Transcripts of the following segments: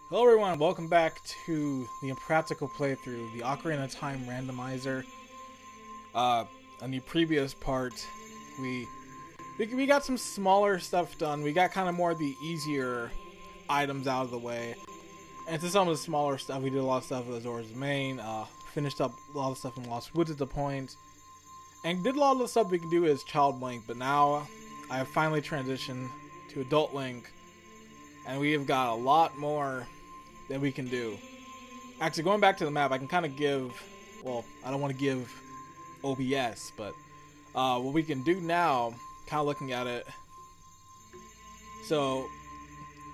Hello everyone, welcome back to the Impractical playthrough, the Ocarina of Time Randomizer. On the previous part, we got some smaller stuff done. We got kind of more of the easier items out of the way. And to some of the smaller stuff, we did a lot of stuff with Azora's Domain, finished up a lot of stuff in Lost Woods at the point, and did a lot of the stuff we can do as Child Link, but now I have finally transitioned to Adult Link, and we have got a lot more that we can do. Actually, going back to the map, I can kind of give, well, I don't want to give OBS, but what we can do now, kind of looking at it, so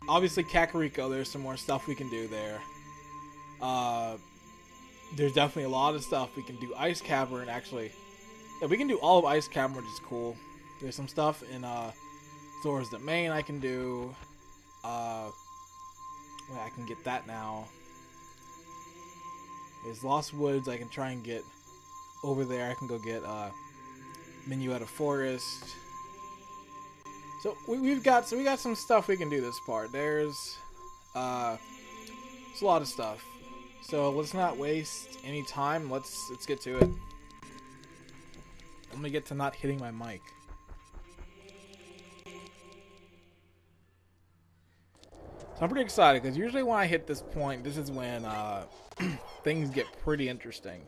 obviously Kakariko, there's some more stuff we can do there. There's definitely a lot of stuff we can do. Ice Cavern, actually, yeah, we can do all of Ice Cavern, which is cool. There's some stuff in Zora's Domain I can do. Well, I can get that now. There's Lost Woods. I can try and get over there. I can go get Minuet of Forest. So we got some stuff we can do this part. There's a lot of stuff. So let's not waste any time. Let's get to it. Let me get to not hitting my mic. So I'm pretty excited, because usually when I hit this point, this is when things get pretty interesting.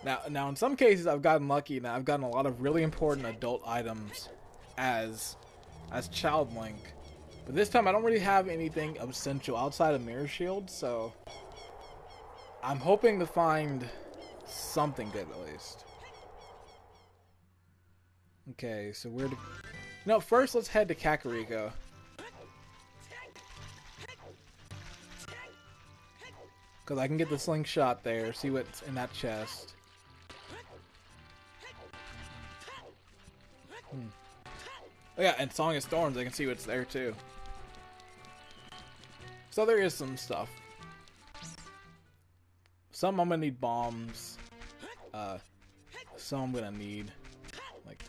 Now in some cases I've gotten lucky, and I've gotten a lot of really important adult items as Child Link. But this time I don't really have anything essential outside of Mirror Shield, so I'm hoping to find something good at least. Okay, so where to... No, first let's head to Kakariko. Because I can get the slingshot there, see what's in that chest. Oh yeah, and Song of Storms, I can see what's there too. So there is some stuff. Some I'm gonna need bombs. Some I'm gonna need like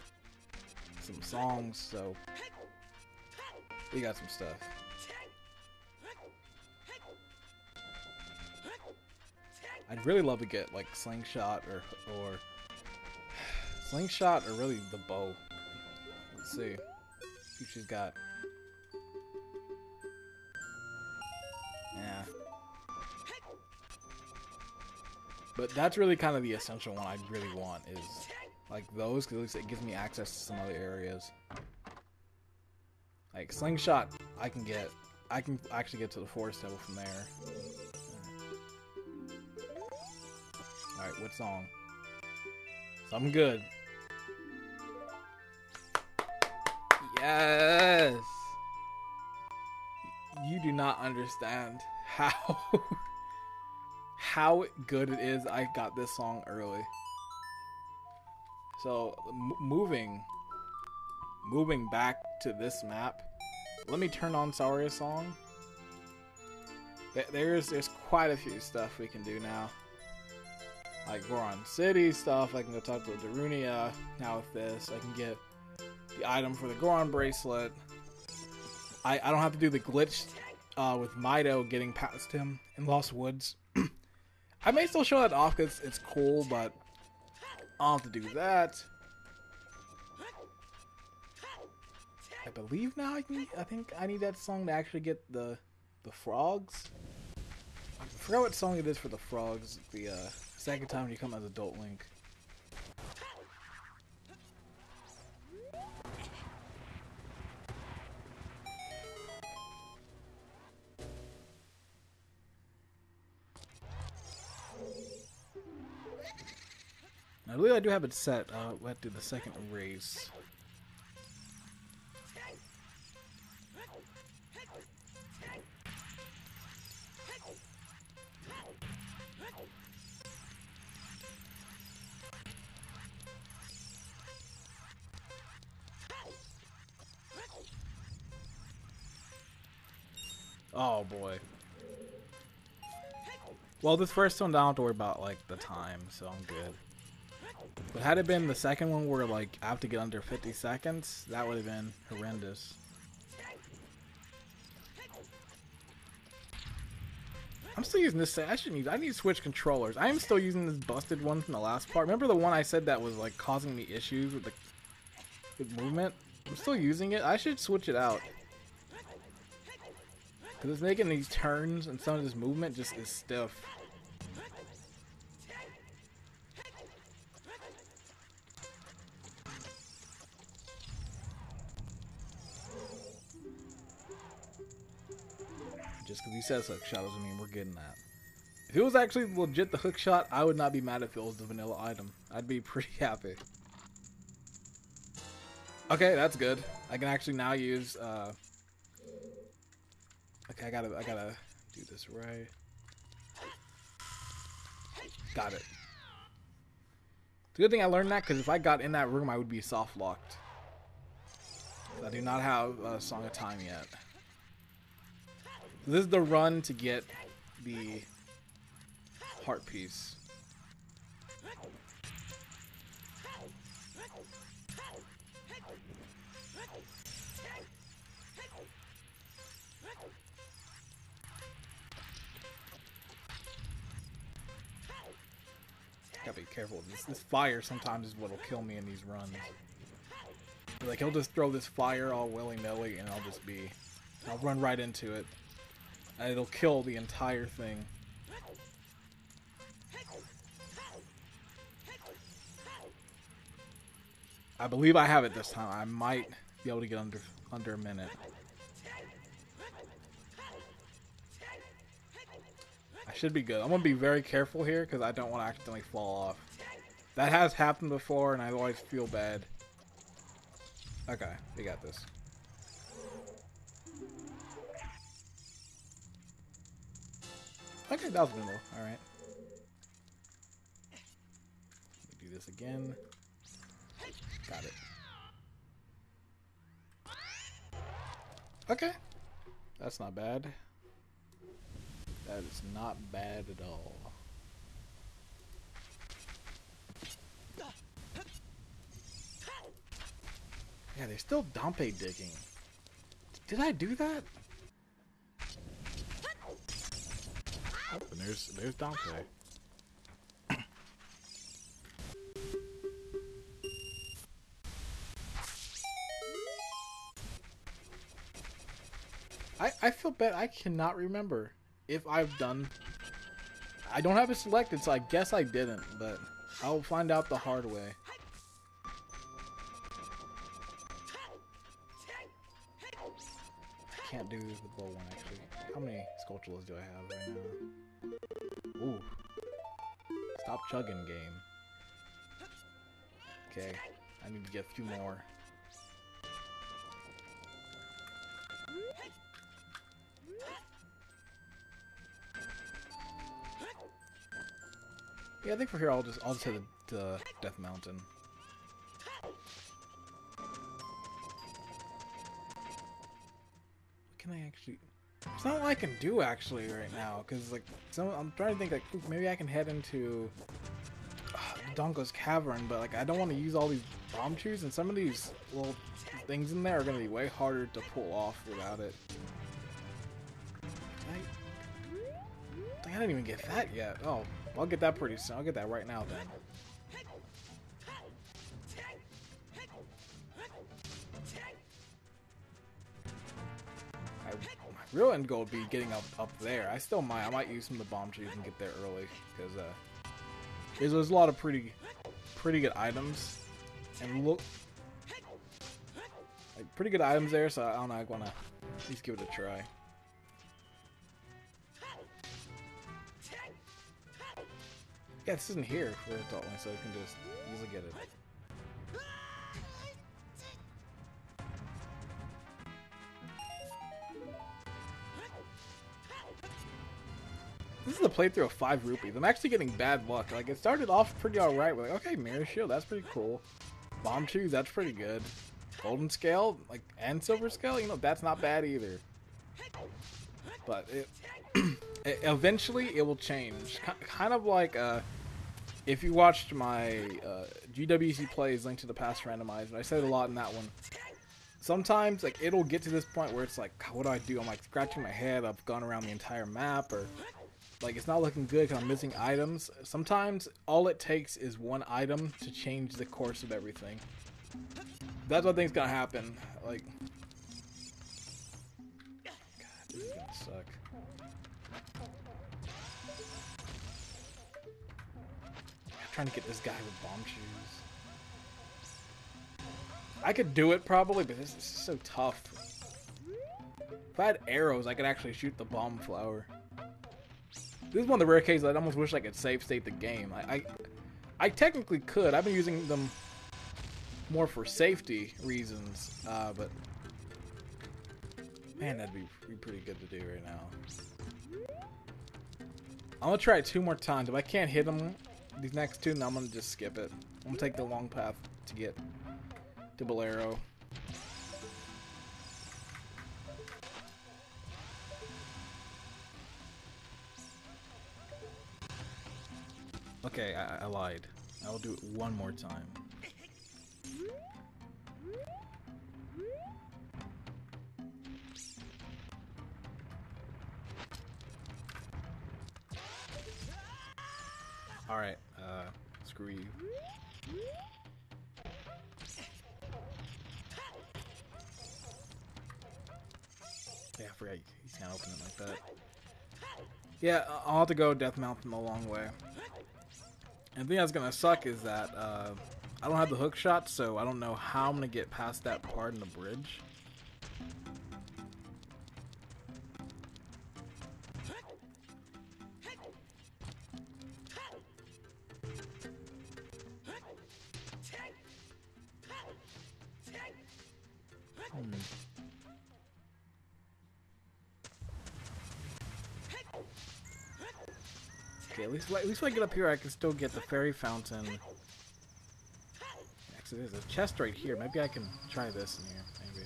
some songs, so we got some stuff. I'd really love to get like slingshot or slingshot or really the bow. Let's see what she's got. Yeah, but that's really kind of the essential one I really want, is like those, because at least it gives me access to some other areas. Like slingshot, I can actually get to the forest level from there. Alright, what song? Something good. Yes! You do not understand how good it is I got this song early. So, moving back to this map, let me turn on Saria's song. There's quite a few stuff we can do now. Like Goron City stuff, I can go talk to Darunia. Now with this, I can get the item for the Goron bracelet. I don't have to do the glitch with Mido getting past him in Lost Woods. I may still show that off because it's cool, but I'll have to do that. I believe now I think I need that song to actually get the frogs. I forgot what song it is for the frogs. The second time you come as Adult Link. I believe I do have it set. Let's do the second race. Oh boy. Well, this first one I don't have to worry about like the time, so I'm good. But had it been the second one where like I have to get under 50 seconds, that would have been horrendous. I'm still using this. I need to switch controllers. I am still using this busted one from the last part. Remember the one I said that was like causing me issues with the movement? I'm still using it. I should switch it out. Because it's making these turns and some of this movement just is stiff. Just because he says hook shot doesn't mean we're getting that. If it was actually legit the hook shot, I would not be mad if it was the vanilla item. I'd be pretty happy. Okay, that's good. I can actually now use okay, I gotta do this right. Got it. It's a good thing I learned that, because if I got in that room I would be soft locked. I do not have a Song of Time yet. This is the run to get the heart piece. Gotta be careful. This fire sometimes is what'll kill me in these runs. Like, he'll just throw this fire all willy-nilly and I'll run right into it. And it'll kill the entire thing. I believe I have it this time. I might be able to get under a minute. I should be good. I'm gonna be very careful here because I don't want to accidentally fall off. That has happened before and I always feel bad. Okay, we got this. Okay, that was minimal. Alright. Let me do this again. Got it. Okay. That's not bad. That is not bad at all. Yeah, they're still Dante digging. Did I do that? Oh, and there's Dante. I feel bad. I cannot remember if I've done. I don't have it selected, so I guess I didn't, but I'll find out the hard way. I can't do the bow one actually. How many sculptures do I have right now? Ooh. Stop chugging, game. Okay, I need to get a few more. Yeah, I think for here I'll just hit the Death Mountain. What can I actually? It's not what I can do actually right now, because like I'm trying to think like maybe I can head into Donko's Cavern, but like I don't want to use all these bomb chews, and some of these little things in there are gonna be way harder to pull off without it. I didn't even get that yet. Oh. I'll get that pretty soon. I'll get that right now then. My real end goal would be getting up there. I might use some of the bomb trees and get there early because there's a lot of pretty good items and look like pretty good items there. So I don't know. I want to at least give it a try. Yeah, this isn't here for adult one, so you can just easily get it. This is the playthrough of 5 rupees. I'm actually getting bad luck. Like, it started off pretty alright. We're like, okay, Mirror Shield, that's pretty cool. Bomb Chews, that's pretty good. Golden Scale, like, and Silver Scale, you know, that's not bad either. But eventually it will change. Kind of like if you watched my GWC plays Link to the Past Randomizer, I said it a lot in that one. Sometimes like it'll get to this point where it's like, what do I do? I'm like scratching my head. I've gone around the entire map, or like it's not looking good because I'm missing items. Sometimes all it takes is one item to change the course of everything. That's what I think's gonna happen. Like, God, this is gonna suck. I'm trying to get this guy with bomb shoes. I could do it probably, but this is so tough. If I had arrows, I could actually shoot the bomb flower. This is one of the rare cases I almost wish I could save state the game. I technically could. I've been using them more for safety reasons, but man, that'd be pretty good to do right now. I'm gonna try it 2 more times. If I can't hit them these next 2, then I'm gonna just skip it. I'm gonna take the long path to get to Bolero. Okay, I lied. I will do it 1 more time. Alright, screw you. Yeah, I forgot he's kind of open it like that. Yeah, I'll have to go Death Mountain a long way. And the thing that's gonna suck is that I don't have the hook shot, so I don't know how I'm gonna get past that part in the bridge. Okay, at least when I get up here, I can still get the fairy fountain. Actually, there's a chest right here. Maybe I can try this in here. Maybe.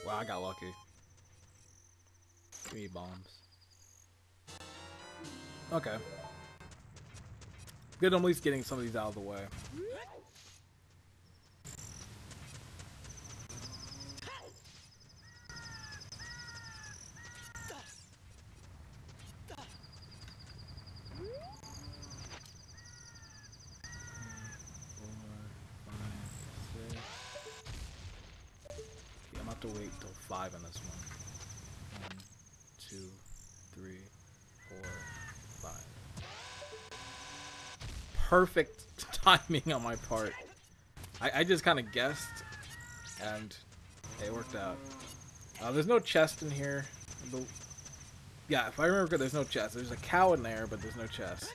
Wow, I got lucky. Give me bombs. Okay. Good, I'm at least getting some of these out of the way. To wait till 5 on this one. 1, 2, 3, 4, 5. Perfect timing on my part. I just kind of guessed, and it worked out. There's no chest in here. Yeah, if I remember, there's no chest. There's a cow in there, but there's no chest.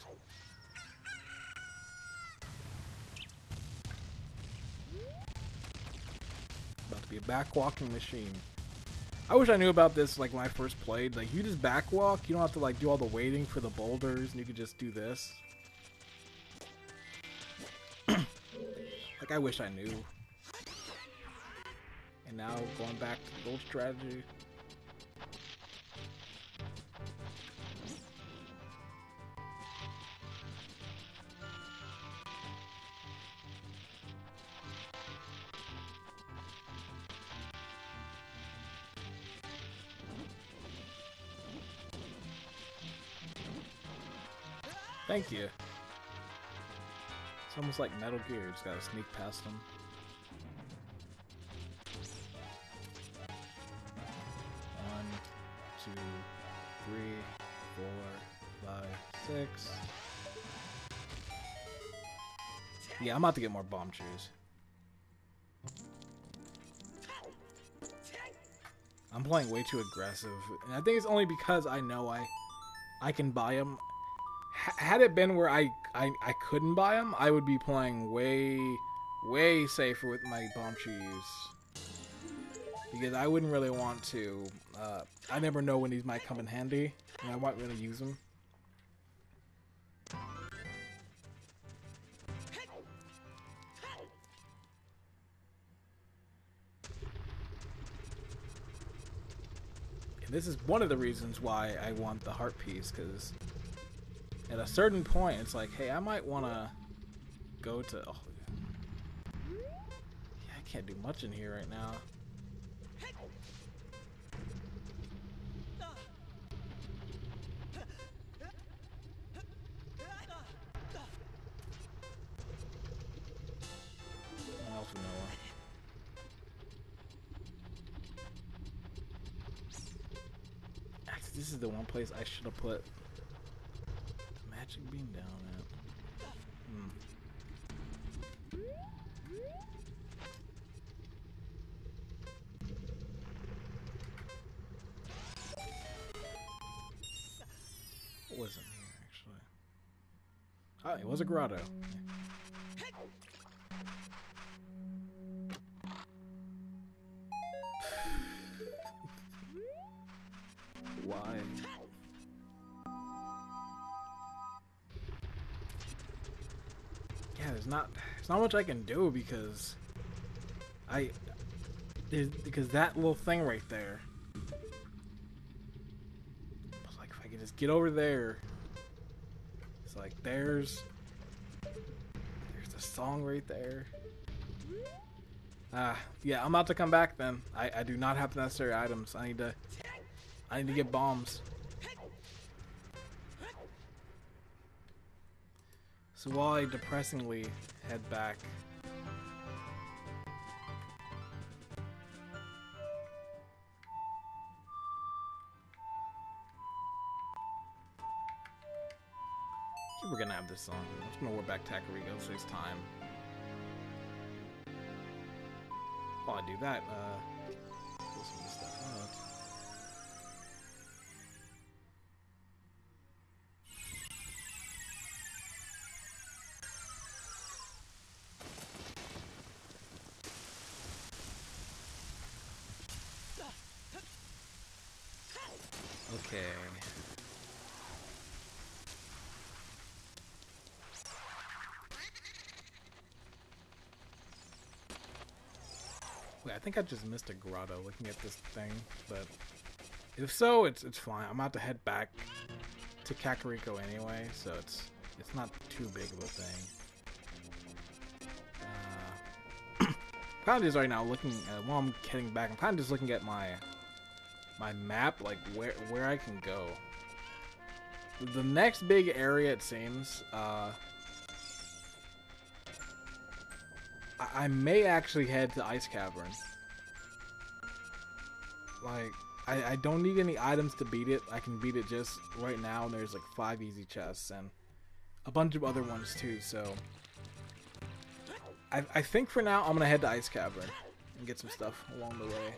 Be a backwalking machine. I wish I knew about this like when I first played. Like, you just backwalk, you don't have to like do all the waiting for the boulders, and you could just do this. Like, I wish I knew. And now going back to the old strategy. Thank you. It's almost like Metal Gear, just gotta sneak past them. One, 2, 3, 4, 5, 6. Yeah, I'm about to get more bomb shoes. I'm playing way too aggressive, and I think it's only because I know I can buy them. Had it been where I couldn't buy them, I would be playing way safer with my bomb shoes. Because I wouldn't really want to. I never know when these might come in handy, and I might really use them. And this is one of the reasons why I want the heart piece, because at a certain point, it's like, hey, I might want to go to... Oh, yeah, I can't do much in here right now. this is the one place I should have put magic beam down at. What was in here, actually? Oh, it was a grotto. Why? Yeah, there's not much I can do because that little thing right there. It's like if I could just get over there. It's like there's the song right there. Yeah, I'm about to come back then. I do not have the necessary items. I need to get bombs. So while I depressingly head back. We're gonna have this song. I'm just gonna work back Takariko, saves time. While I do that, pull some of this stuff out. Okay. Wait, I think I just missed a grotto looking at this thing, but if so, it's fine. I'm about to head back to Kakariko anyway, so it's not too big of a thing. Kind of just right now looking while I'm heading back. I'm kind of just looking at my map, like where I can go. The next big area, it seems. I may actually head to Ice Cavern. Like, I don't need any items to beat it. I can beat it just right now, and there's like 5 easy chests and a bunch of other ones too. So I think for now I'm gonna head to Ice Cavern and get some stuff along the way.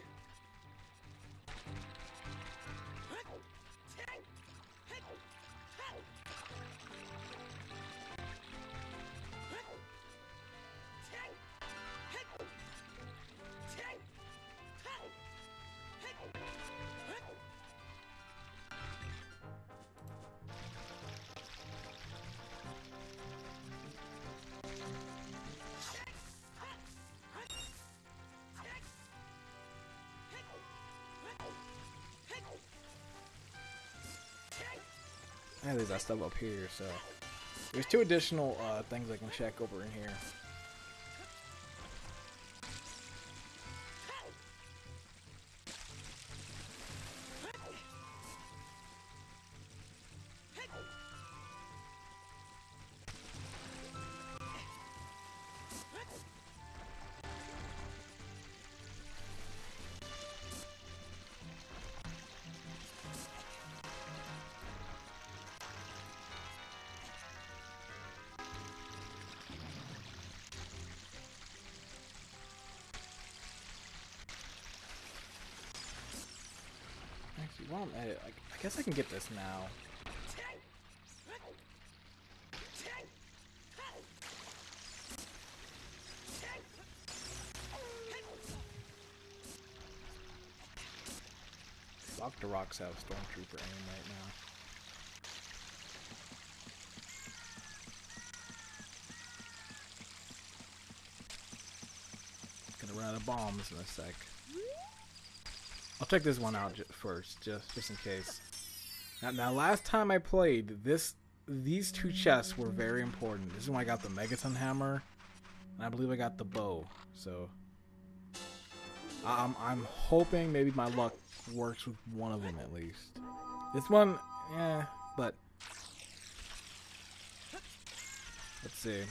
Yeah, there's that stuff up here, so there's 2 additional things I can check over in here. Well, I guess I can get this now. Dr. Rocks have Stormtrooper aim right now. Gonna run out of bombs in a sec. I'll check this one out first, just in case. Now, last time I played, these 2 chests were very important. This is when I got the Megaton Hammer, and I believe I got the bow. So, I'm hoping maybe my luck works with one of them at least. This one, yeah, but let's see.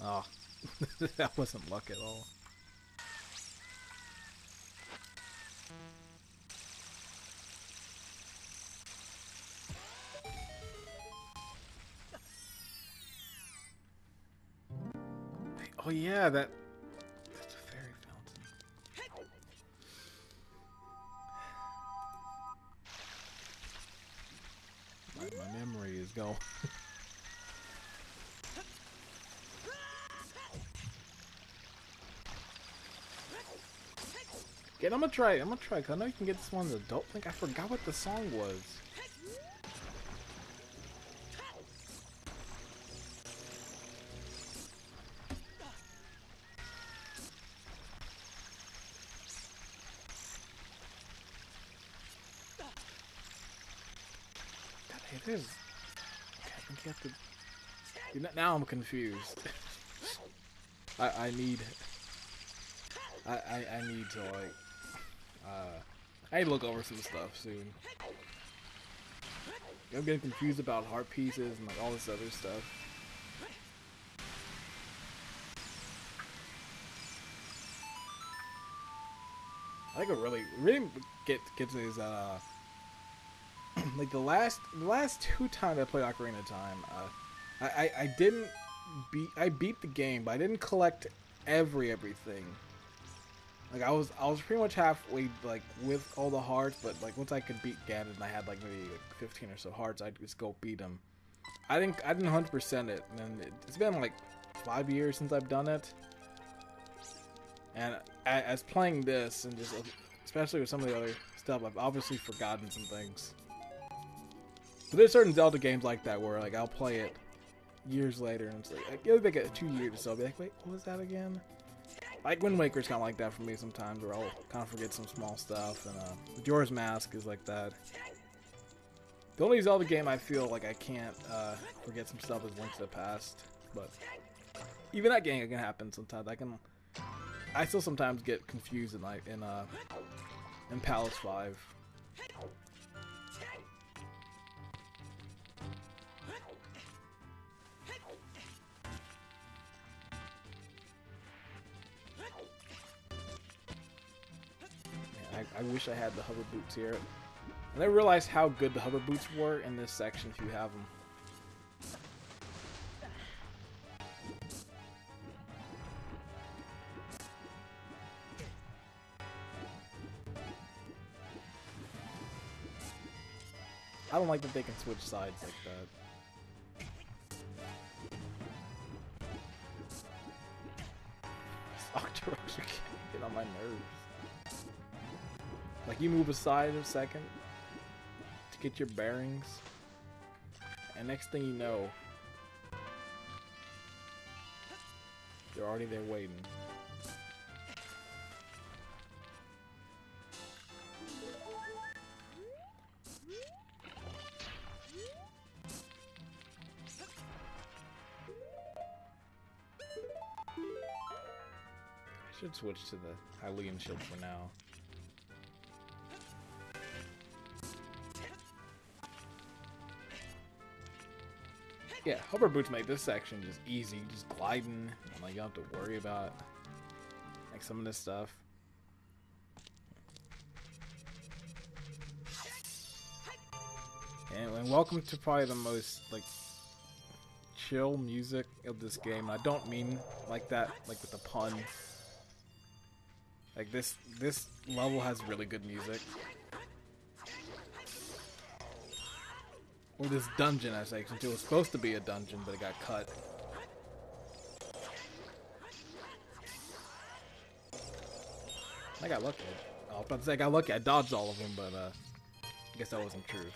Oh, That wasn't luck at all. Oh yeah, that's a fairy fountain. My memory is going. Yeah, I'm gonna try, cause I know you can get this one as an adult. I forgot what the song was. God, it is. Okay, I think you have to. Now I'm confused. I need to like. I need to look over some stuff soon. I'm getting confused about heart pieces and like all this other stuff. I think it really gets is like the last two times I played Ocarina of Time, I didn't beat the game, but I didn't collect everything. Like I was pretty much halfway like with all the hearts, but like once I could beat Ganon and I had like maybe like 15 or so hearts, I'd just go beat him. I didn't 100% it, and it's been like 5 years since I've done it. And as playing this, and just especially with some of the other stuff, I've obviously forgotten some things. But there's certain Zelda games like that where like I'll play it years later, and it's like it'll take 2 years or so. I'll be like, wait, what was that again? Like Wind Waker's kind of like that for me sometimes, where I'll kind of forget some small stuff, and Majora's Mask is like that. The only Zelda game I feel like I can't forget some stuff is Link to the Past, but even that game can happen sometimes. I still sometimes get confused in Palace 5. I wish I had the hover boots here. I never realized how good the hover boots were in this section if you have them. I don't like that they can switch sides like that. This Octoroks get on my nerves. Like you move aside a second to get your bearings, and next thing you know, they're already there waiting. I should switch to the Hylian shield for now. Yeah, hover boots make this section just easy, just gliding, and like you don't have to worry about like some of this stuff. And welcome to probably the most like chill music of this game. I don't mean like that, like with the pun. Like this level has really good music. Or this dungeon, I say, since it was supposed to be a dungeon, but it got cut. I got lucky. I was about to say I got lucky. I dodged all of them, but I guess that wasn't true.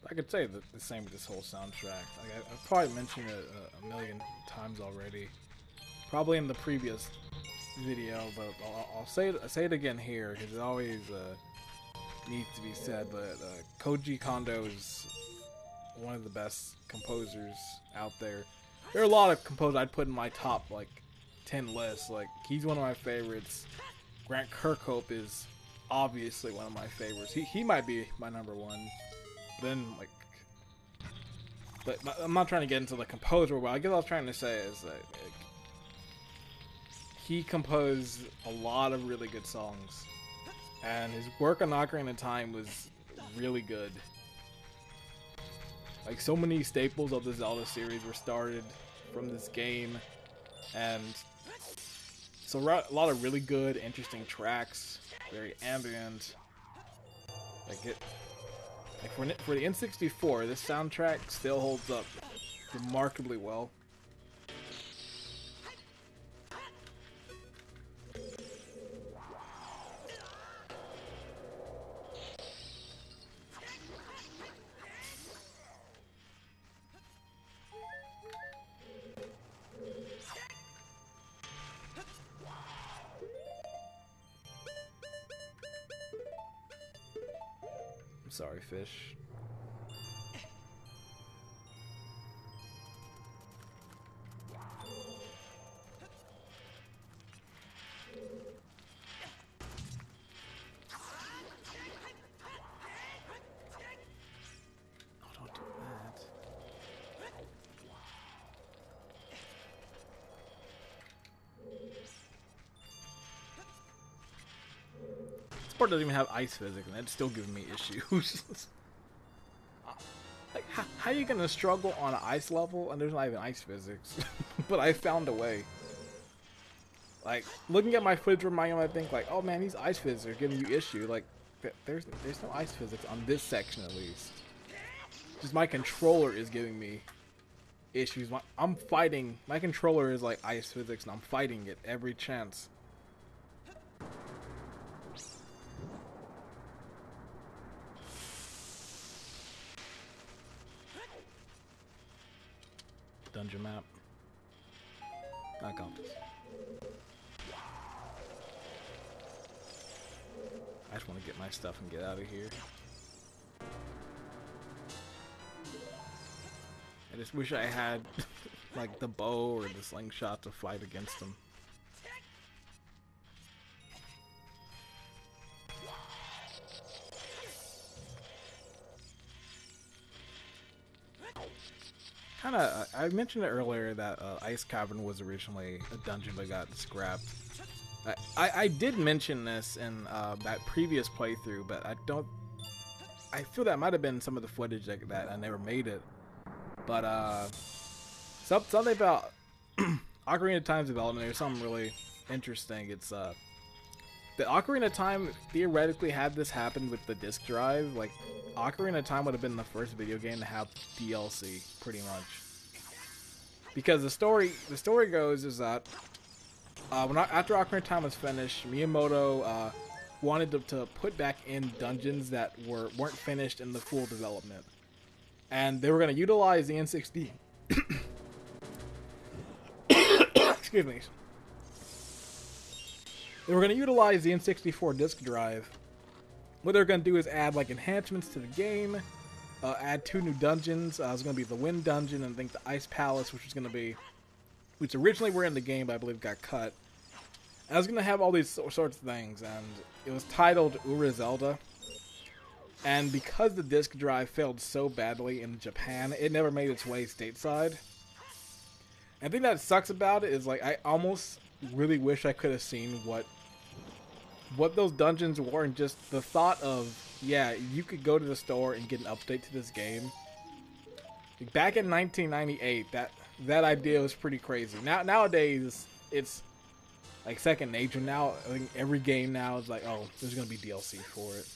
I could say the same with this whole soundtrack. Like I've probably mentioned it a million times already, probably in the previous video, but I'll say it again here because it always needs to be said. But Koji Kondo's one of the best composers out there. There are a lot of composers I'd put in my top like 10 lists. Like, he's one of my favorites. Grant Kirkhope is obviously one of my favorites. He might be my number one. Then like, but I'm not trying to get into the composer, but I guess what I was trying to say is that like, he composed a lot of really good songs, and his work on Ocarina of Time was really good. Like, so many staples of the Zelda series were started from this game, and so a lot of really good, interesting tracks, very ambient. Like for the N64, this soundtrack still holds up remarkably well. I'm sorry, fish. Part doesn't even have ice physics, and it's still giving me issues. Like, how are you gonna struggle on an ice level and there's not even ice physics? But I found a way. Like, looking at my footage from my game, I think like, oh man, these ice physics are giving you issue. Like, there's no ice physics on this section at least. Just my controller is giving me issues. I'm fighting. My controller is like ice physics, and I'm fighting it every chance. Dungeon map. I got this. I just want to get my stuff and get out of here. I just wish I had like the bow or the slingshot to fight against them. I mentioned it earlier that Ice Cavern was originally a dungeon but got scrapped. I did mention this in that previous playthrough, but I feel that might have been some of the footage that I never made it. But something about Ocarina of Time's development, there's something really interesting. It's the Ocarina of Time theoretically had this happen with the disc drive. Like, Ocarina of Time would have been the first video game to have DLC, pretty much. Because the story goes is that after Ocarina of Time was finished, Miyamoto wanted to put back in dungeons that weren't finished in the full development, and they were going to utilize the N60. Excuse me. They were going to utilize the N64 disc drive. What they're going to do is add like enhancements to the game, add 2 new dungeons. It was going to be the Wind Dungeon and I think the Ice Palace, which originally were in the game but I believe got cut. And I was going to have all these sorts of things, and it was titled Ura Zelda. And because the disc drive failed so badly in Japan, it never made its way stateside. And the thing that sucks about it is, like, I almost really wish I could have seen what those dungeons were, and just the thought of, yeah, you could go to the store and get an update to this game. Like, back in 1998, that idea was pretty crazy. Nowadays, it's like second nature. Now, I think every game now is like, oh, there's gonna be DLC for it.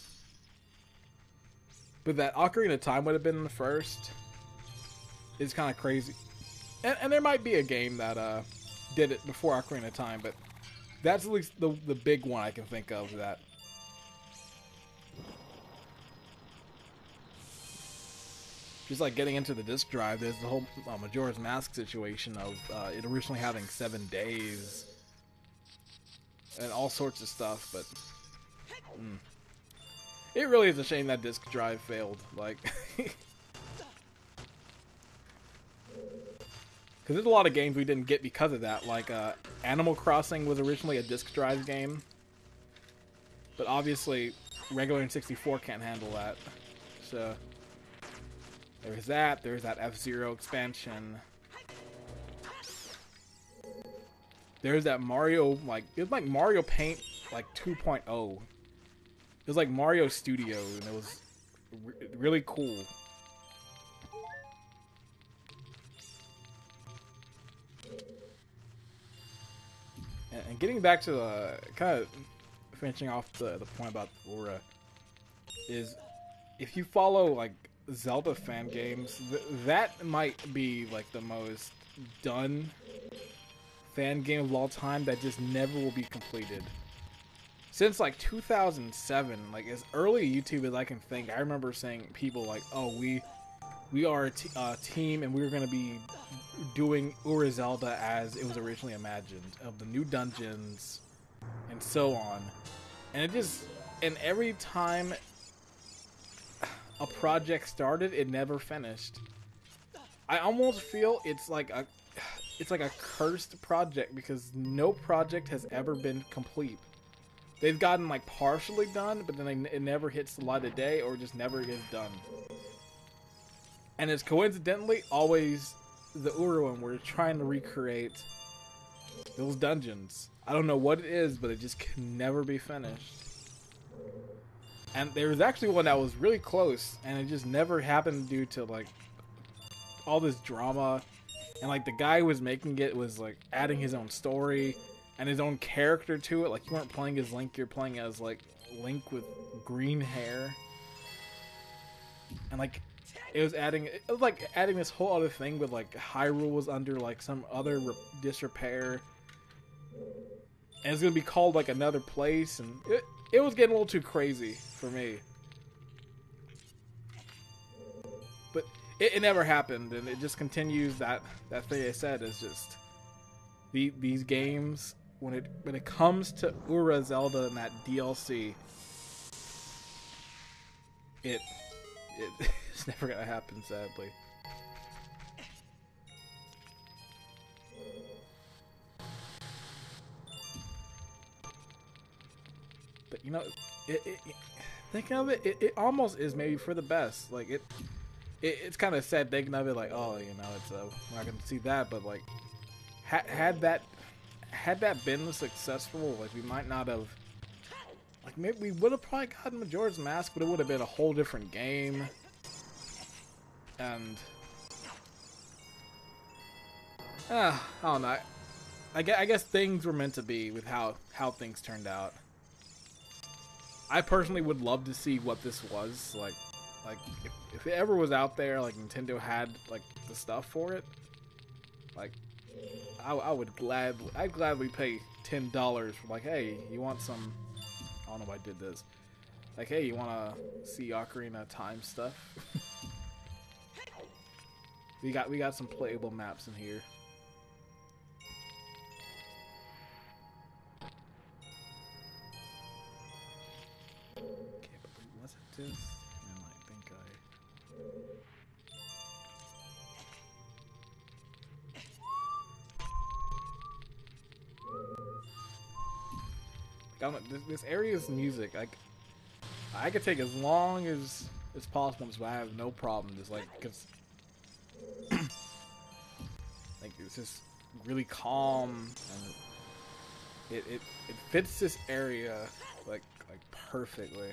But that Ocarina of Time would have been the first. It's kind of crazy. And there might be a game that did it before Ocarina of Time, but that's at least the big one I can think of that. Just like getting into the disc drive, there's the whole Majora's Mask situation of it originally having 7 days and all sorts of stuff, but it really is a shame that disc drive failed. Like, Because there's a lot of games we didn't get because of that. Like Animal Crossing was originally a disc drive game, but obviously regular N64 can't handle that. So there's that. There's that F-Zero expansion. There's that Mario, like, it was like Mario Paint, like 2.0. It was like Mario Studio, and it was really cool. And getting back to kind of finishing off the point about Aura, is if you follow like Zelda fan games, that might be like the most done fan game of all time that just never will be completed. Since like 2007, like as early YouTube as I can think, I remember saying people like, "Oh, we are a team, and we're going to be doing Ura Zelda as it was originally imagined, of the new dungeons and so on." And every time a project started, it never finished. I almost feel it's like a cursed project, because no project has ever been complete. They've gotten like partially done, but then it never hits the light of day, or just never is done. And it's coincidentally always the Ura one, where we're trying to recreate those dungeons. I don't know what it is, but it just can never be finished. And there was actually one that was really close, and it just never happened due to like all this drama. And like the guy who was making it was like adding his own story and his own character to it. Like, you weren't playing as Link, you're playing as like Link with green hair. And like it was like adding this whole other thing with like Hyrule was under like some other disrepair, and it's gonna be called like another place, and it was getting a little too crazy for me. But it never happened, and it just continues that thing I said is just these games, when it comes to Ura Zelda and that DLC, it's never gonna happen, sadly. But you know, thinking of it, it almost is maybe for the best. Like it's kind of sad thinking of it, like, oh, you know, it's we're not gonna see that, but like had that been successful, like we might not have. Like, maybe we would have probably gotten Majora's Mask, but it would have been a whole different game. And I don't know. I guess things were meant to be with how things turned out. I personally would love to see what this was like if it ever was out there, like Nintendo had like the stuff for it. Like, I'd gladly pay $10 for, like, hey, you want some? I don't know why I did this. Like, hey, you want to see Ocarina Time stuff? we got some playable maps in here. Okay, but was it this? I think this area's music, I could take as long as possible, so I have no problem. Just like, cause like it's just really calm, and it fits this area like perfectly.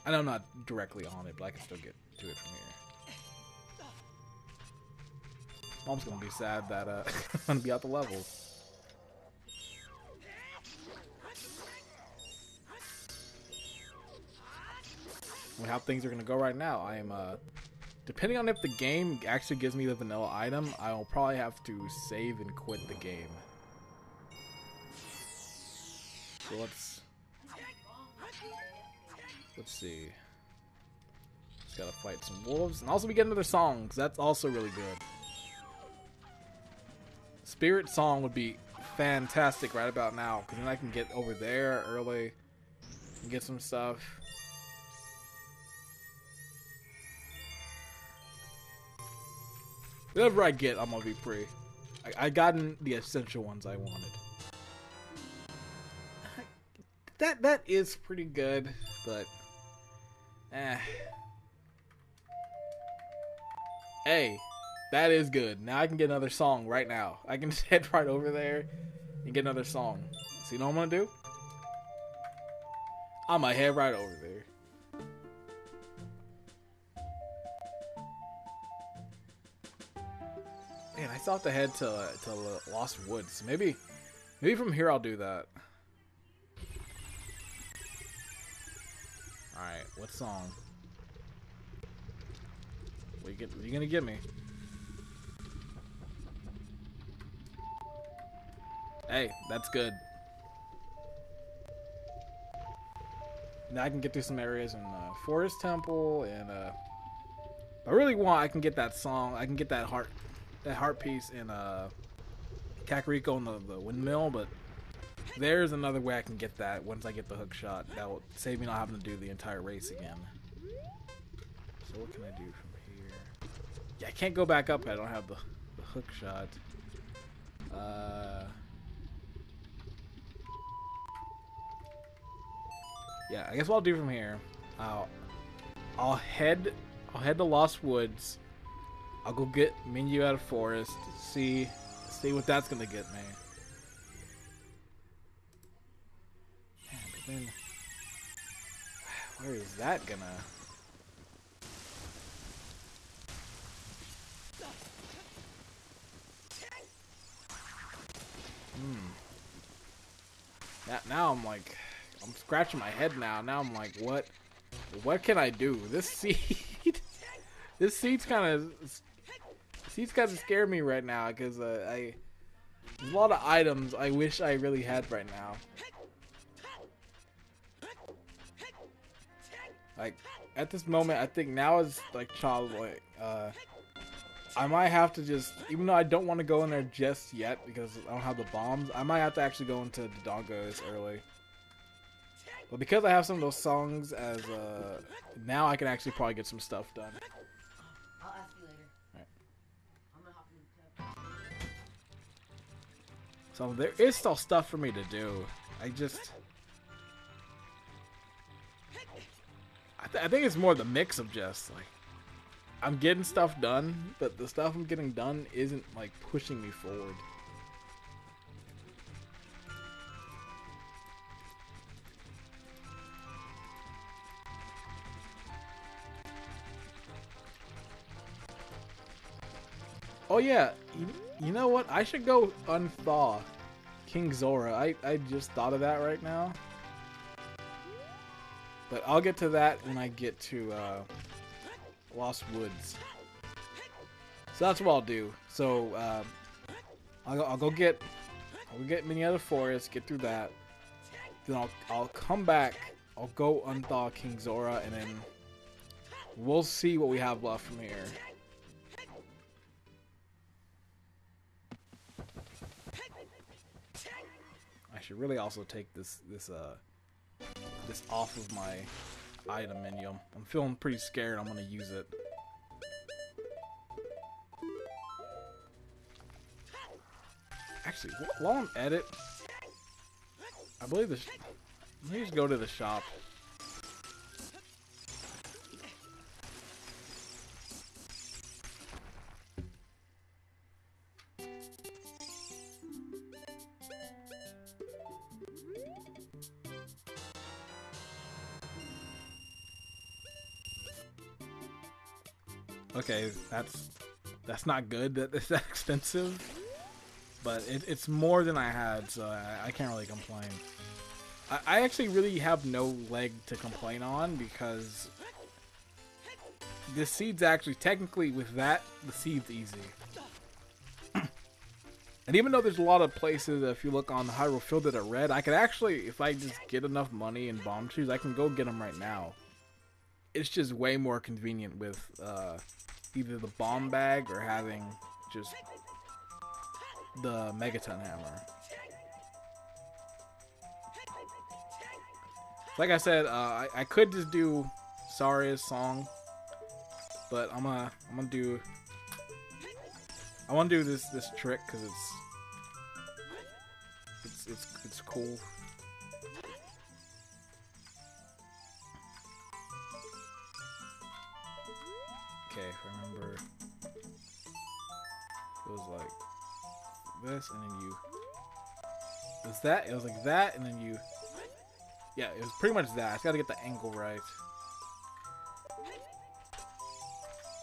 I know I'm not directly on it, but I can still get to it from here. Mom's gonna be sad that I'm gonna be out the level. With how things are gonna go right now, I am depending on if the game actually gives me the vanilla item, I will probably have to save and quit the game. So let's see. Just gotta fight some wolves, and also we get another song, because that's also really good. Spirit Song would be fantastic right about now, because then I can get over there early and get some stuff. Whatever I get, I'm gonna be free. I gotten the essential ones I wanted. That is pretty good, but Hey, that is good. Now I can get another song right now. I can just head right over there and get another song. So you know what I'm gonna do? I'm gonna head right over there. Man, I still have to head to Lost Woods. Maybe from here I'll do that. Alright, what song? What are you gonna give me? Hey, that's good. Now I can get through some areas in Forest Temple, and if I really want, I can get that song. I can get that heart piece in Kakariko and the windmill, but there's another way I can get that once I get the hook shot. That will save me not having to do the entire race again. So what can I do from here? Yeah, I can't go back up. I don't have the hook shot. Yeah, I guess what I'll do from here, I'll head to Lost Woods. I'll go get Minuet of Forest. See what that's gonna get me. Man, but then where is that gonna? Now I'm like, I'm scratching my head now. Now I'm like, what can I do? This seed, this seed's kind of scared me right now because there's a lot of items I wish I really had right now. Like at this moment, I think now is like childlike. I might have to just, even though I don't want to go in there just yet because I don't have the bombs, I might have to actually go into Dodongos early. But because I have some of those songs as now I can actually probably get some stuff done. I'll ask you later. Right. I'm gonna hop in the tub. So there is still stuff for me to do. I think it's more the mix of just like I'm getting stuff done, but the stuff I'm getting done isn't like pushing me forward. Oh yeah, you know what? I should go unthaw King Zora. I just thought of that right now. But I'll get to that when I get to Lost Woods. So that's what I'll do. So I'll go get Minuet of Forest, get through that. Then I'll come back. I'll go unthaw King Zora, and then we'll see what we have left from here. I should really also take this off of my item menu. I'm feeling pretty scared I'm gonna use it. Actually, while I'm at it, I believe let me just go to the shop. Okay, that's not good that it's that expensive, but it's more than I had, so I can't really complain. I actually really have no leg to complain on because this seed's actually technically with that the seed's easy. And even though there's a lot of places, if you look on the Hyrule Field that are red, I could actually, if I just get enough money and bomb shoes, I can go get them right now. It's just way more convenient with either the bomb bag or having just the Megaton hammer. Like I said, I could just do Saria's song, but I'm gonna do I want to do this trick because it's cool. Okay, if I remember, it was like this, and then you. It was that. It was like that, and then you. Yeah, it was pretty much that. I just gotta get the angle right.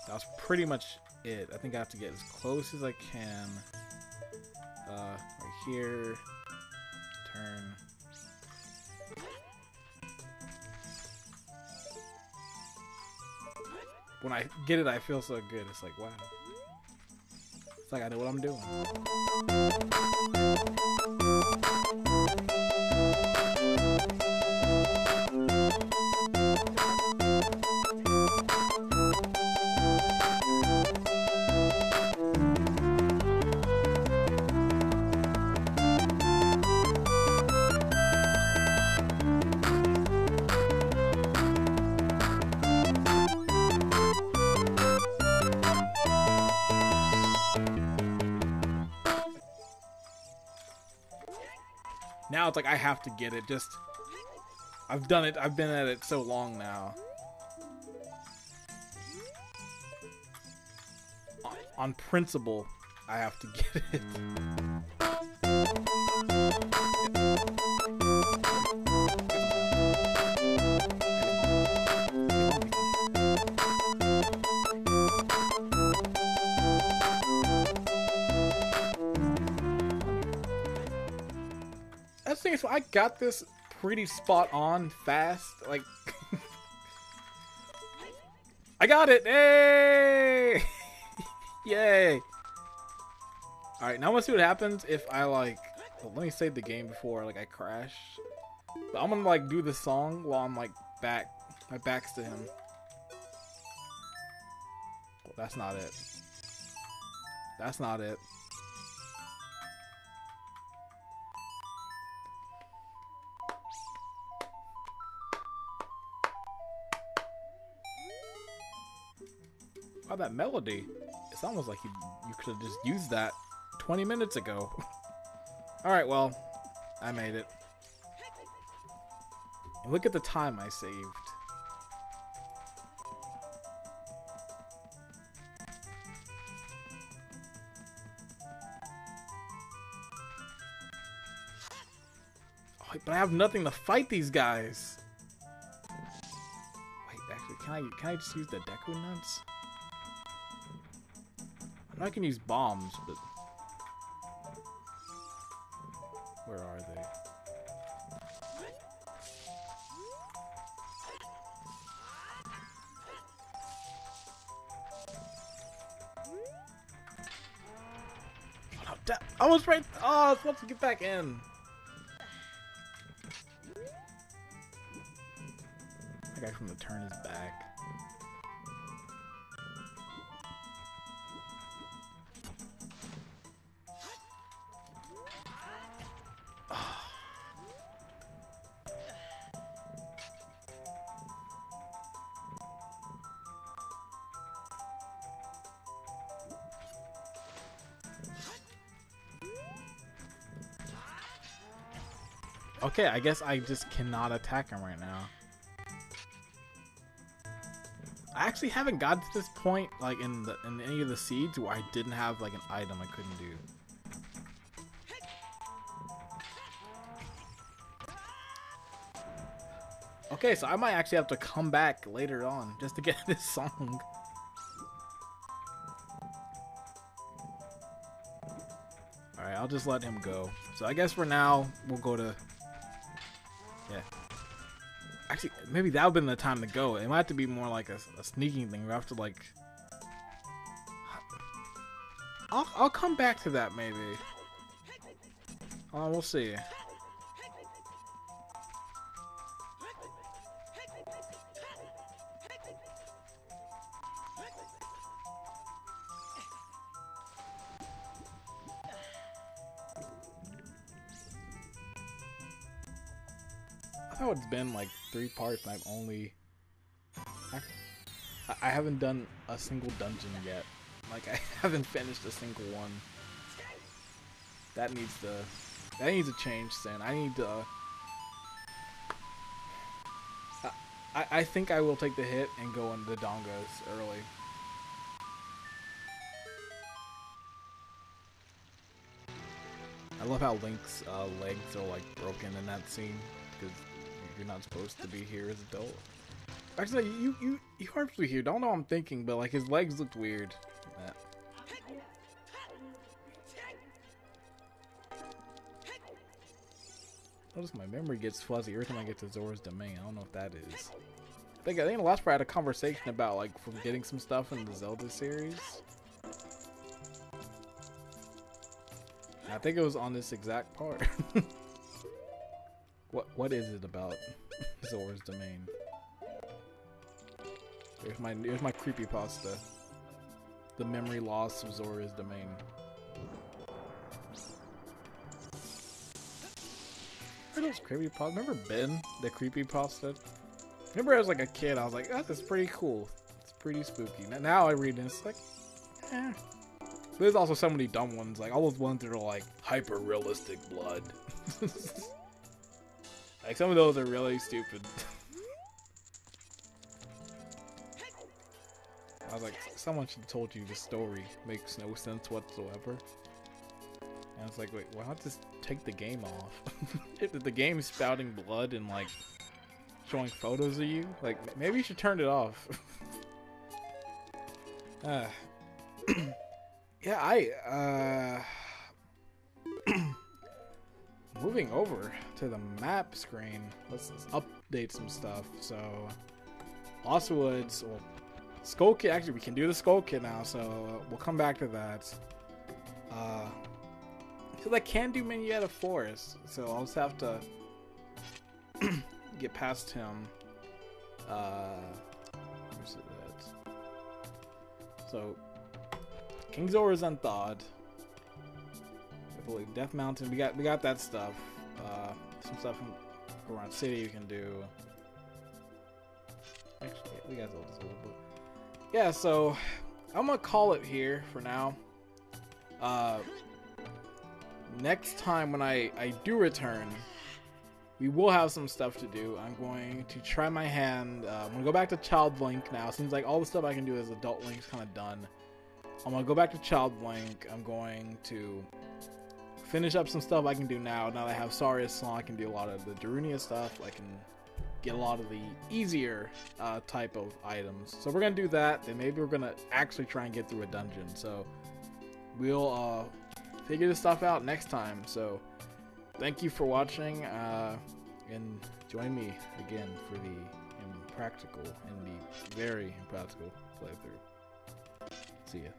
That was pretty much it. I think I have to get as close as I can. Right here. Turn. When I get it, I feel so good. It's like, wow. It's like I know what I'm doing. Now it's like I have to get it. Just I've done it. I've been at it so long now. On principle, I have to get it. That's the thing, so I got this pretty spot on fast. Like, I got it! Hey! Yay! Alright, now let's see what happens if I, like... Well, let me save the game before, like, I crash. But I'm gonna, like, do the song while I'm, like, back. My back's to him. Well, that's not it. That's not it. Wow, that melody. It's almost like you could have just used that 20 minutes ago. Alright, well, I made it. And look at the time I saved. Oh, but I have nothing to fight these guys. Wait, actually, can I just use the Deku Nuts? I can use bombs, but where are they? Oh, I was right. Oh, I was supposed to get back in. That guy from the turn is back. Okay, I guess I just cannot attack him right now. I actually haven't got to this point, like in any of the seeds, where I didn't have like an item I couldn't do. Okay, so I might actually have to come back later on just to get this song. Alright, I'll just let him go. So I guess for now, we'll go to... Yeah. Actually, maybe that would've been the time to go. It might have to be more like a sneaking thing. We have to like... I'll come back to that maybe. We'll see. I thought it's been like 3 parts and I've only... I haven't done a single dungeon yet. Like, I haven't finished a single one. That needs to change, Sin. I need to... I think I will take the hit and go into the Dongas early. I love how Link's legs are like broken in that scene because you're not supposed to be here as adult. Actually, you aren't supposed to be here. Don't know what I'm thinking, but like his legs looked weird. Notice my memory gets fuzzy every time I get to Zora's Domain. I don't know if that is. I think the last part I had a conversation about like forgetting some stuff in the Zelda series. I think it was on this exact part. What is it about Zora's Domain? Here's my creepypasta. The memory loss of Zora's Domain. Remember those creepypasta? Remember Ben, the creepypasta? Remember as like a kid, I was like, oh, that's pretty cool. It's pretty spooky. Now I read it and it's like, eh. There's also so many dumb ones, like all those ones that are like hyper realistic blood. Like some of those are really stupid. I was like, someone should have told you the story makes no sense whatsoever. And I was like, wait, why not just take the game off? If the game's spouting blood and like showing photos of you, like maybe you should turn it off. Yeah, moving over to the map screen, let's update some stuff. So, Lost Woods, well, Skull Kid, actually we can do the Skull Kid now, so we'll come back to that. So I can do Minuet of Forest, so I'll just have to get past him. Where's it at? So, King Zora's Unthawed. I believe Death Mountain. We got that stuff. Some stuff around city you can do. Actually, yeah, we got Zelda's a little bit. Yeah, so I'm gonna call it here for now. Next time when I do return, we will have some stuff to do. I'm going to try my hand. I'm gonna go back to Child Link now. Seems like all the stuff I can do as Adult Link's kind of done. I'm gonna go back to Child Link. I'm going to finish up some stuff I can do now. Now that I have Saria's Song, I can do a lot of the Darunia stuff. I can get a lot of the easier type of items. So we're gonna do that. Then maybe we're gonna actually try and get through a dungeon. So we'll figure this stuff out next time. So thank you for watching, and join me again for the Impractical and the very Impractical playthrough. See ya.